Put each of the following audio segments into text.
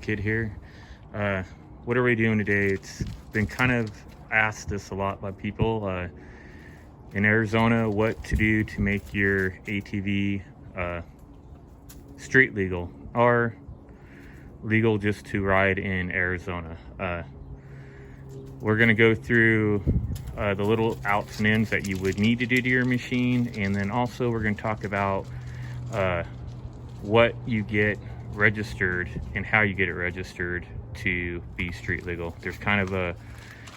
Kid here. What are we doing today? It's been kind of asked this a lot by people in Arizona, what to do to make your ATV street legal or legal just to ride in Arizona. We're going to go through the little outs and ins that you would need to do to your machine, and then also we're going to talk about what you get registered and how you get it registered to be street legal. There's kind of a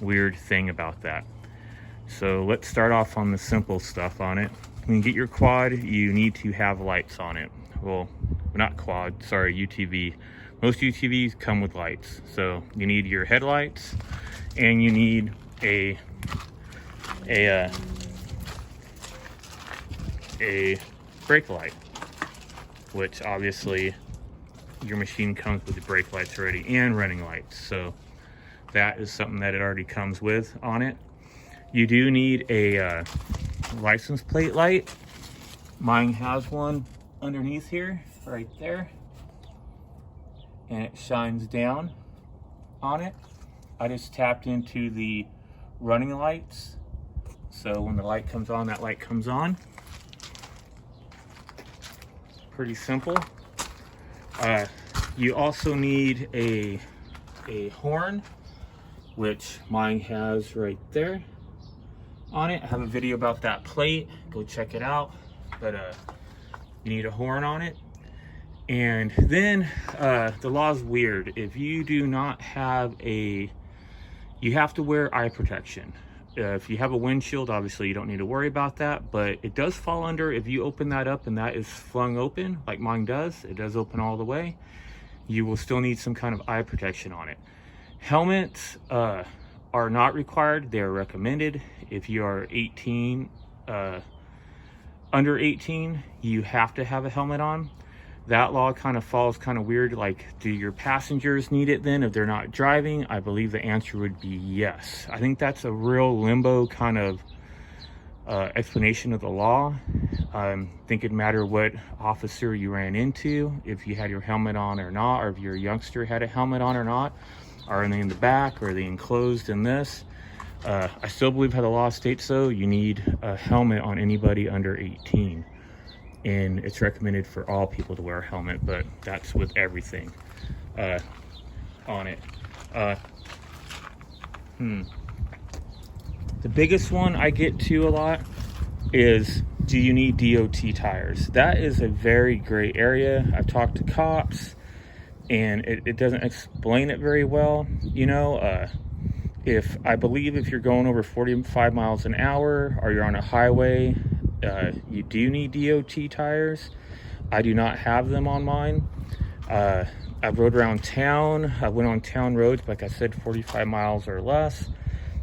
weird thing about that. So let's start off on the simple stuff on it. When you get your quad, you need to have lights on it. Well, not quad, sorry, UTV. Most UTVs come with lights. So you need your headlights and you need a brake light, which obviously your machine comes with the brake lights already and running lights. So that is something that it already comes with on it. You do need a license plate light. Mine has one underneath here, right there. And it shines down on it. I just tapped into the running lights. So when the light comes on, that light comes on. Pretty simple. You also need a horn, which mine has right there on it. I have a video about that plate, go check it out. But you need a horn on it. And then the law is weird. If you do not have you have to wear eye protection. If you have a windshield, obviously you don't need to worry about that, but it does fall under, if you open that up and that is flung open, like mine does, it does open all the way, you will still need some kind of eye protection on it. Helmets are not required, they are recommended. If you are 18, under 18, you have to have a helmet on. That law kind of falls kind of weird, like, do your passengers need it then if they're not driving? I believe the answer would be yes. I think that's a real limbo kind of explanation of the law. I think it'd matter what officer you ran into, if you had your helmet on or not, or if your youngster had a helmet on or not. Are they in the back, or are they enclosed in this? I still believe how the law states though, you need a helmet on anybody under 18. And it's recommended for all people to wear a helmet, but that's with everything on it. The biggest one I get to a lot is, do you need DOT tires? That is a very gray area. I've talked to cops and it doesn't explain it very well. You know, I believe if you're going over 45 miles an hour or you're on a highway, you do need DOT tires. I do not have them on mine. I rode around town. I went on town roads, like I said, 45 miles or less.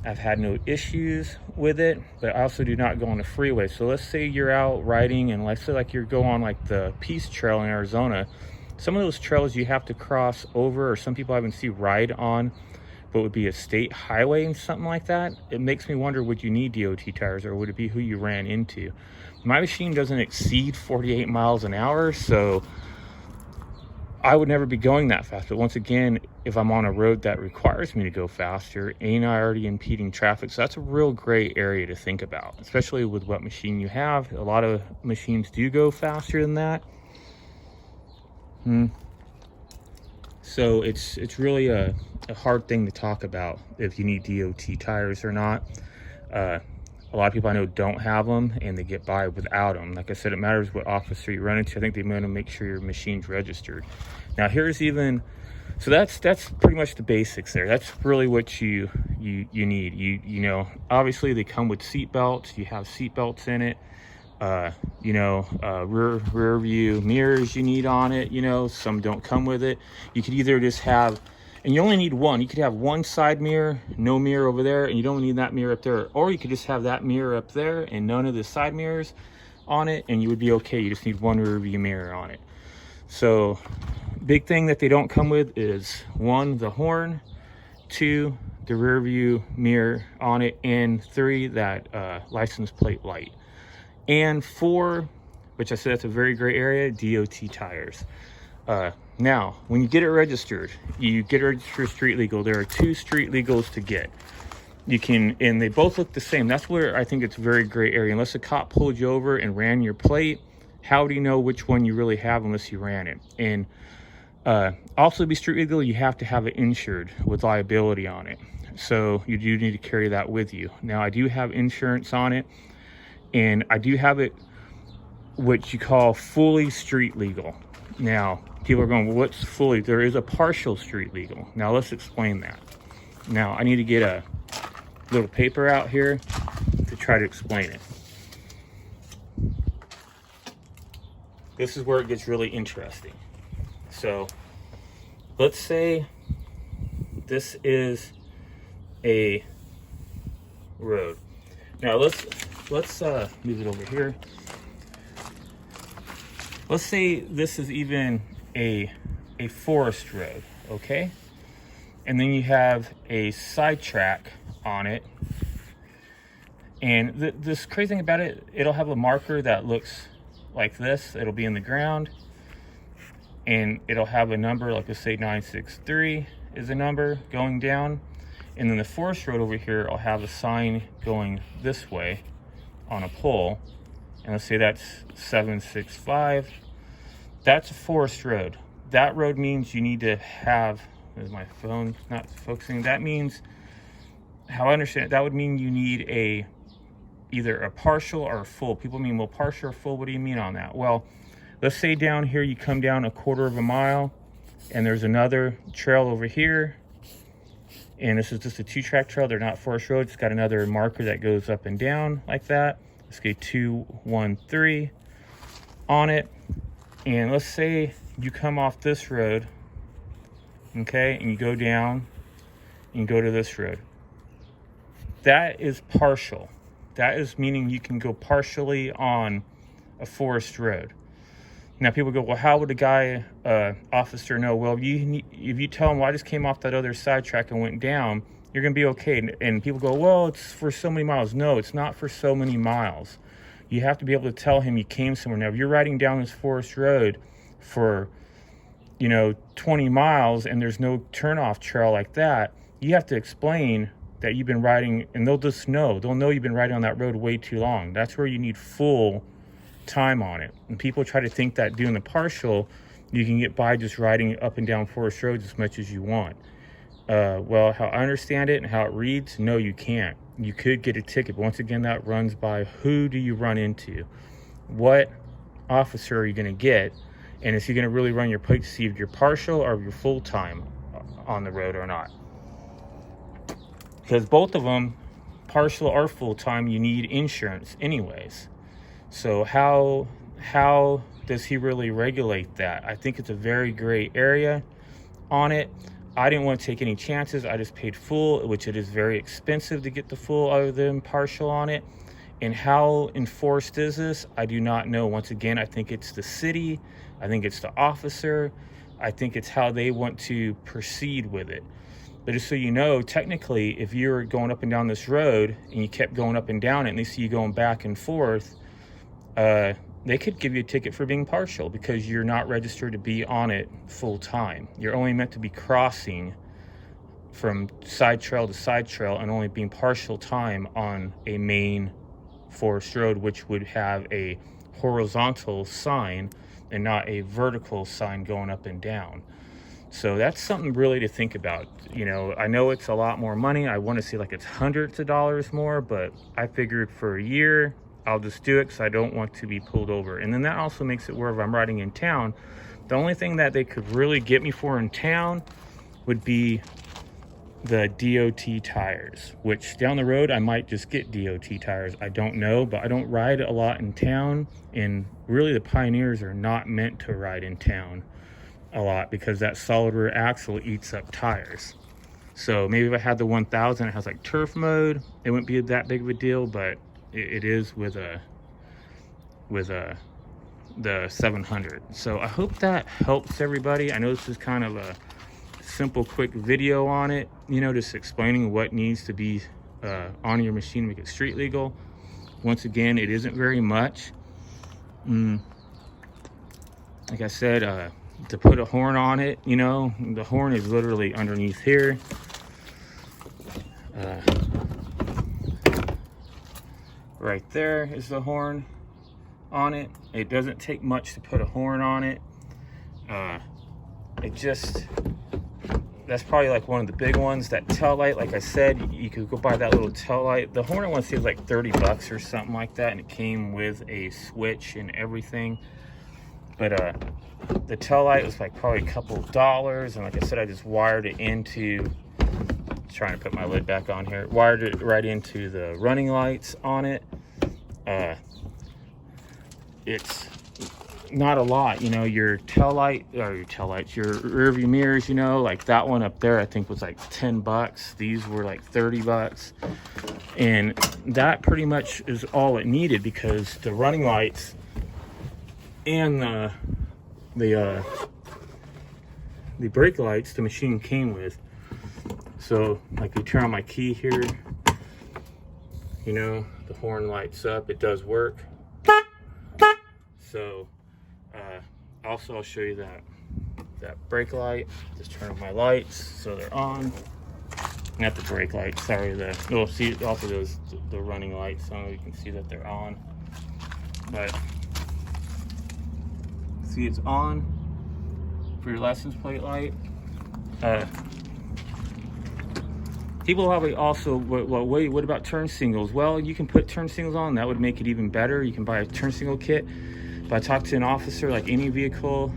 I've had no issues with it, but I also do not go on the freeway. So let's say you're out riding and let's say like you're going on like the Peace Trail in Arizona. Some of those trails you have to cross over, or some people I even see ride on, but would be a state highway and something like that. It makes me wonder, would you need DOT tires, or would it be who you ran into? My machine doesn't exceed 48 miles an hour, so I would never be going that fast. But once again, if I'm on a road that requires me to go faster, ain't I already impeding traffic? So that's a real gray area to think about, especially with what machine you have. A lot of machines do go faster than that. So it's really a hard thing to talk about if you need DOT tires or not. A lot of people I know don't have them and they get by without them. Like I said, it matters what officer you run into. I think they want to make sure your machine's registered. Now here's so that's pretty much the basics there. That's really what you need. You know, obviously they come with seat belts. You have seat belts in it. Rear view mirrors you need on it. You know, some don't come with it. You could either just have, and you only need one. You could have one side mirror, no mirror over there, and you don't need that mirror up there. Or you could just have that mirror up there and none of the side mirrors on it, and you would be okay. You just need one rear view mirror on it. So big thing that they don't come with is 1, the horn, 2, the rear view mirror on it, and 3, that license plate light. And 4, which I said that's a very gray area, DOT tires. Now, when you get it registered, you get it registered street legal. There are 2 street legals to get. You can, and they both look the same. That's where I think it's a very gray area. Unless a cop pulled you over and ran your plate, how do you know which one you really have unless you ran it? And also, to be street legal, you have to have it insured with liability on it. So you do need to carry that with you. Now, I do have insurance on it, and I do have it what you call fully street legal. Now, people are going, well, what's fully? There is a partial street legal. Now, let's explain that. Now, I need to get a little paper out here to try to explain it. This is where it gets really interesting. So let's say this is a road. Now let's move it over here. Let's say this is even a forest road, okay? And then you have a sidetrack on it. And this crazy thing about it, it'll have a marker that looks like this. It'll be in the ground, and it'll have a number, like let's say 963 is a number going down. And then the forest road over here, I'll have a sign going this way on a pole. And let's say that's 765. That's a forest road. That road means you need to have, is my phone not focusing? That means, how I understand it, that would mean you need either a partial or a full. People mean, well, partial or full, what do you mean on that? Well, let's say down here, you come down a 1/4 mile, and there's another trail over here. And this is just a 2-track trail. They're not forest roads. It's got another marker that goes up and down like that. Let's get 213 on it. And let's say you come off this road, okay, and you go down and you go to this road. That is partial. That is meaning you can go partially on a forest road. Now people go, well, how would a guy, officer know? Well, if you tell him, well, I just came off that other sidetrack and went down, you're going to be okay. And people go, well, it's for so many miles. No, it's not for so many miles. You have to be able to tell him you came somewhere. Now, if you're riding down this forest road for, 20 miles and there's no turnoff trail like that, you have to explain that you've been riding, and they'll just know. They'll know you've been riding on that road way too long. That's where you need full time on it. And people try to think that doing the partial, you can get by just riding up and down forest roads as much as you want. Well, how I understand it and how it reads, no, you can't. You could get a ticket, but once again, that runs by who do you run into? What officer are you going to get? And is he going to really run your plate to see if you're partial or if you're full time on the road or not? Because both of them, partial or full time, you need insurance anyways. So how does he really regulate that? I think it's a very gray area on it. I didn't want to take any chances. I just paid full, which it is very expensive to get the full other than partial on it. And how enforced is this? I do not know. Once again, I think it's the city. I think it's the officer. I think it's how they want to proceed with it. But just so you know, technically, if you're going up and down this road and you kept going up and down it and they see you going back and forth, they could give you a ticket for being partial because you're not registered to be on it full time. You're only meant to be crossing from side trail to side trail and only being partial time on a main forest road, which would have a horizontal sign and not a vertical sign going up and down. So that's something really to think about. I know it's a lot more money. I want to see like it's hundreds of dollars more, but I figured for a year, I'll just do it because I don't want to be pulled over. And then that also makes it where if I'm riding in town, the only thing that they could really get me for in town would be the DOT tires, which down the road, I might just get DOT tires. I don't know, but I don't ride a lot in town. And really the Pioneers are not meant to ride in town a lot because that solid rear axle eats up tires. So maybe if I had the 1000, it has like turf mode, it wouldn't be that big of a deal, but it is with the 700. So I hope that helps everybody. I know this is kind of a simple, quick video on it, just explaining what needs to be on your machine to make it street legal. Once again, it isn't very much. Like I said, to put a horn on it. You know, the horn is literally underneath here. Right there is the horn on it. It doesn't take much to put a horn on it. That's probably like one of the big ones. That tail light, like I said, you could go buy that little tail light. The horn I want to say was like 30 bucks or something like that, and it came with a switch and everything. But the tail light was like probably a couple of dollars, and like I said, I just wired it into, trying to put my lid back on here, wired it right into the running lights on it. It's not a lot, you know. Your tail light, or your tail lights, your rear view mirrors, you know, like that one up there I think was like 10 bucks. These were like 30 bucks, and that pretty much is all it needed, because the running lights and the brake lights the machine came with. So like you turn on my key here, you know, the horn lights up, it does work. So also I'll show you that brake light. Just turn on my lights so they're on. Not the brake light, sorry, you'll see also those, the running lights, so you can see that they're on. But see, it's on for your license plate light. People probably also, well, wait, what about turn signals? Well, you can put turn signals on, that would make it even better. You can buy a turn signal kit. But I talked to an officer, like any vehicle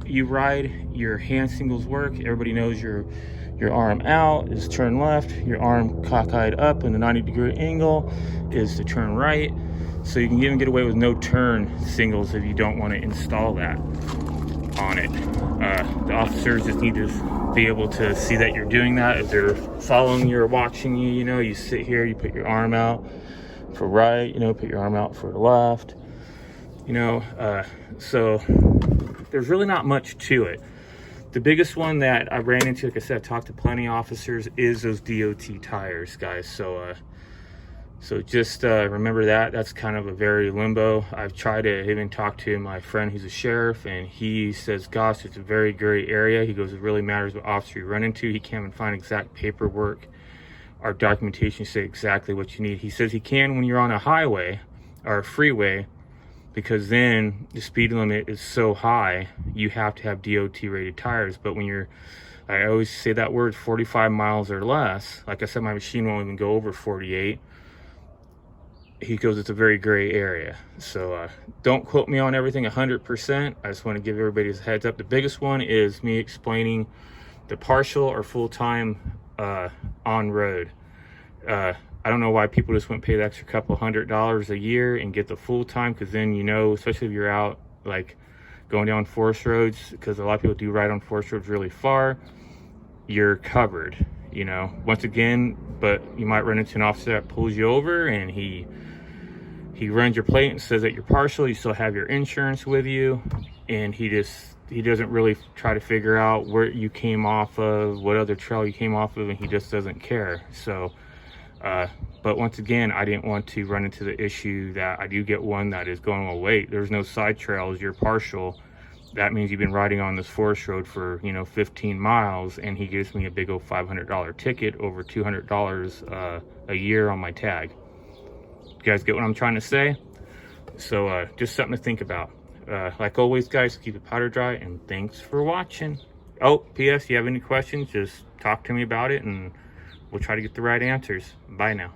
you ride, your hand signals work. Everybody knows your arm out is turn left, your arm cockeyed up in a 90-degree angle is to turn right. So you can even get away with no turn signals if you don't want to install that on it. The officers just need to be able to see that you're doing that. If they're following you or watching you, you know, you sit here, you put your arm out for right, you know, put your arm out for left, you know. So there's really not much to it. The biggest one that I ran into, like I said, I talked to plenty of officers, is those DOT tires, guys. So just remember that. That's kind of a very limbo. I've tried to even talk to my friend who's a sheriff, and he says, gosh, it's a very gray area. He goes, it really matters what officer you run into. He can't even find exact paperwork or documentation to say exactly what you need. He says he can when you're on a highway or a freeway, because then the speed limit is so high, you have to have DOT rated tires. But when you're, I always say that word, 45 miles or less, like I said, my machine won't even go over 48. He goes, it's a very gray area. So don't quote me on everything 100%. I just want to give everybody a heads up. The biggest one is me explaining the partial or full-time on road. I don't know why people just wouldn't pay the extra couple $100 a year and get the full-time, because then, you know, especially if you're out like going down forest roads, because a lot of people do ride on forest roads really far, you're covered, you know, once again. But you might run into an officer that pulls you over and he runs your plate and says that you're partial, you still have your insurance with you, and he doesn't really try to figure out where you came off of, what other trail you came off of, and he just doesn't care. So but once again, I didn't want to run into the issue that I do get one that is going, well, wait, there's no side trails, you're partial, that means you've been riding on this forest road for, you know, 15 miles, and he gives me a big old $500 ticket, over $200 a year on my tag. You guys get what I'm trying to say? So just something to think about. Like always, guys, keep it powder dry, and thanks for watching. Oh, P.S. you have any questions, just talk to me about it, and we'll try to get the right answers. Bye now.